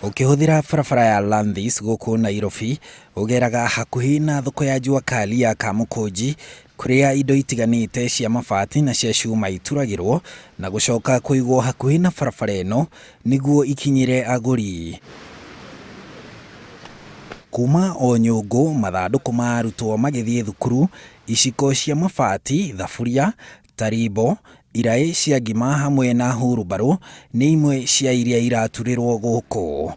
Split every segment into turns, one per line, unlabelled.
Ukihũthĩra barabara ya Landis gũkũ Nairobi, ũgeraga hakuhĩ na thoko ya Jua Kali ya Kamukunji, kũrĩa indo itiganĩte cia mabati na cia cuma ituragĩrwo na gũcoka kũigwo hakuhĩ na barabara ĩno nĩguo ikinyĩre agũri. Kuma o nyũngũ, mathandũkũ ma arutwo magĩthiĩ thukuru, iciko cia mabati, thaburia, tarimbo, iraĩ cia ngima hamwe na hurumbarũ nĩ imwe cia iria iraturĩrwo gũkũ.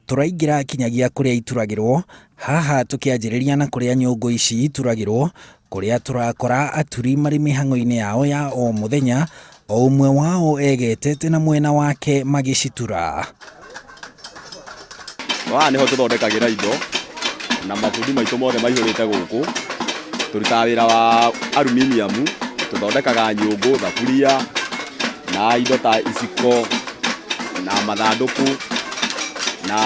Tũraingĩra kinyagia kũrĩa ituragĩrwo, haha tũkĩanjĩrĩria na kũrĩa nyũngũ ici ituragĩrwo, kũrĩa tũrakora aturi marĩ mĩhang'o-inĩ yao ya o mũthenya, o ũmwe wao egetete na mwena wake magĩcitura.
Haha nĩho tũthondekagĩra indo na mabundi maitũ mothe maihũrĩte gũkũ. Tũrutaga wĩra wa aluminium, tũthondekaga nyũngũ, thaburia na indo ta iciko na mathandũkũ, na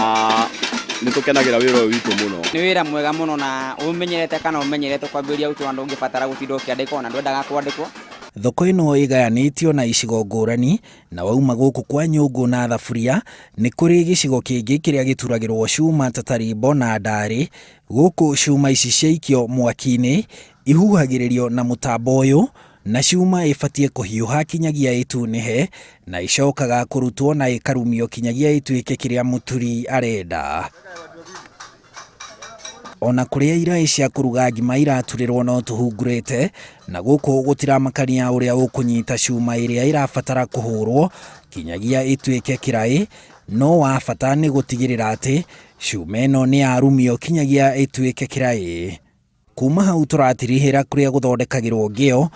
nĩtũkenagĩra wĩra ũyũ witũ mũno.
Nĩ wĩra mwega mũno na ũmenyerete kana ũmenyerete kwambĩrĩria ũtũ andũ ũngĩbatara gũtinda ũkĩandĩkwo na ndwendaga kwandĩkwo.
Thoko ĩno ĩgayanĩtio na icigo ngũrani, na wauma gũkũ kwa nyũngũ na thaburia, nĩ kũrĩ gĩcigo kĩngĩ kĩrĩa gĩturagĩrwo cuma ta tarimbo na ndarĩ. Gũkũ cuma ici ciaikio mwaki-inĩ, ihuhagĩrĩrio na mũtambo ũyũ, na cuma ĩbatiĩ kũhiũha kinyagia ĩtunĩhe, na icokaga kũrutwo na ĩkarumio kinyagia ĩtuĩke kĩrĩa mũturi arenda. Ona kũrĩa iraĩ cia kũruga ngima iraturĩrwo no tũhungurĩte, na gũkũ gũtiramakania ũrĩa ũkũnyita cuma ĩrĩa ĩrabatara kũhũrwo kinyagia ĩtuĩke kĩraĩ, no wa bata nĩ gũtigĩrĩra atĩ cuma ĩno nĩ yarumio kinyagia ĩtuĩke kĩraĩ. Kuma hau tũratirihĩra kũrĩa gũthondekagĩrwo ngĩo,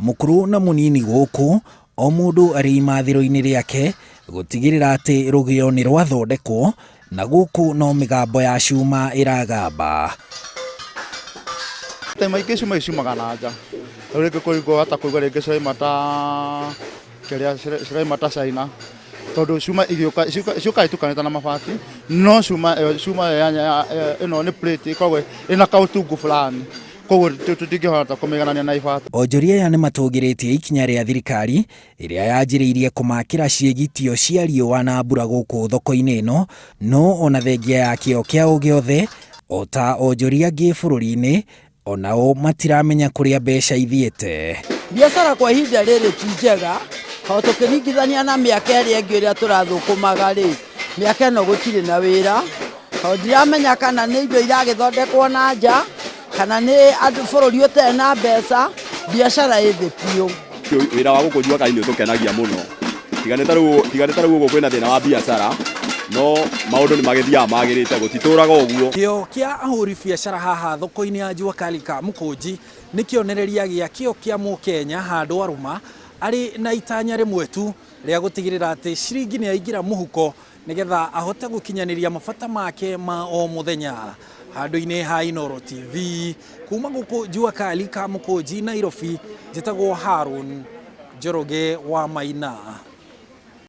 mũkũrũ na mũnini gũkũ, o mũndũ arĩ imathĩro-inĩ rĩake gũtigĩrĩra atĩ rũgĩo nĩ rwathondekwo, na gũkũ no mĩgambo ya cuma ĩragamba.
Maingĩ cuma iciumaga na nja, rĩngĩ kũigwo hata kũigwo rĩngĩ ciraima ta China, tondũ cuma ciũka itukanĩte na mabati, no cuma ĩno nĩ plate ĩkoragwo ĩna kautungu fulani, koguo tũtingĩhota kũmĩiganania na ibati.
Onjoria aya nĩ matũgĩrĩtie ikinya rĩa thirikari ĩrĩa yanjĩrĩirie kũmakĩra ciĩgitio cia riũa na mbura gũkũ thoko-inĩ ĩno, no ona thengia ya kĩo kĩao gĩothe, o ta onjoria angĩ bũrũri-inĩ, onao matiramenya kũrĩa mbeca ithiĩte.
Biacara kwa ihinda rĩrĩ ti njega, o tũkĩringithania na mĩaka ĩrĩa ĩngĩ ĩrĩa tũrathũkũmaga rĩ, mĩaka ĩno gũtirĩ na wĩra, o ndiramenya kana nĩ indo iragĩthondekwo na nja, kana nĩ andũ bũrũri ũtarĩ na mbeca, biacara ĩ thĩ biũ.
Wĩra wa gũkũ Jua Kali nĩ ũtũkenagia mũno. Tiganĩta rĩu ũguo kwĩna thĩna wa biacara, no maũndũ nĩ magĩthiaga magĩrĩte, gũtitũraga ũguo.
Kĩo kĩa ahũri biacara haha thoko-inĩ ya Jua Kali Kamukunji nĩ kĩonereria gĩa kĩo kĩa Mũkenya handũ arũma arĩ na itanya rĩmwe tu rĩa gũtigĩrĩra atĩ ciringi nĩ yaingĩra mũhuko nĩgetha ahote gũkinyanĩria mabata make ma o mũthenya. Handũ-inĩ ha Inooro TV, kuma gũkũ Jua Kali Kamukunji Nairobi, njĩtagwo Harun Njoroge wa Maina.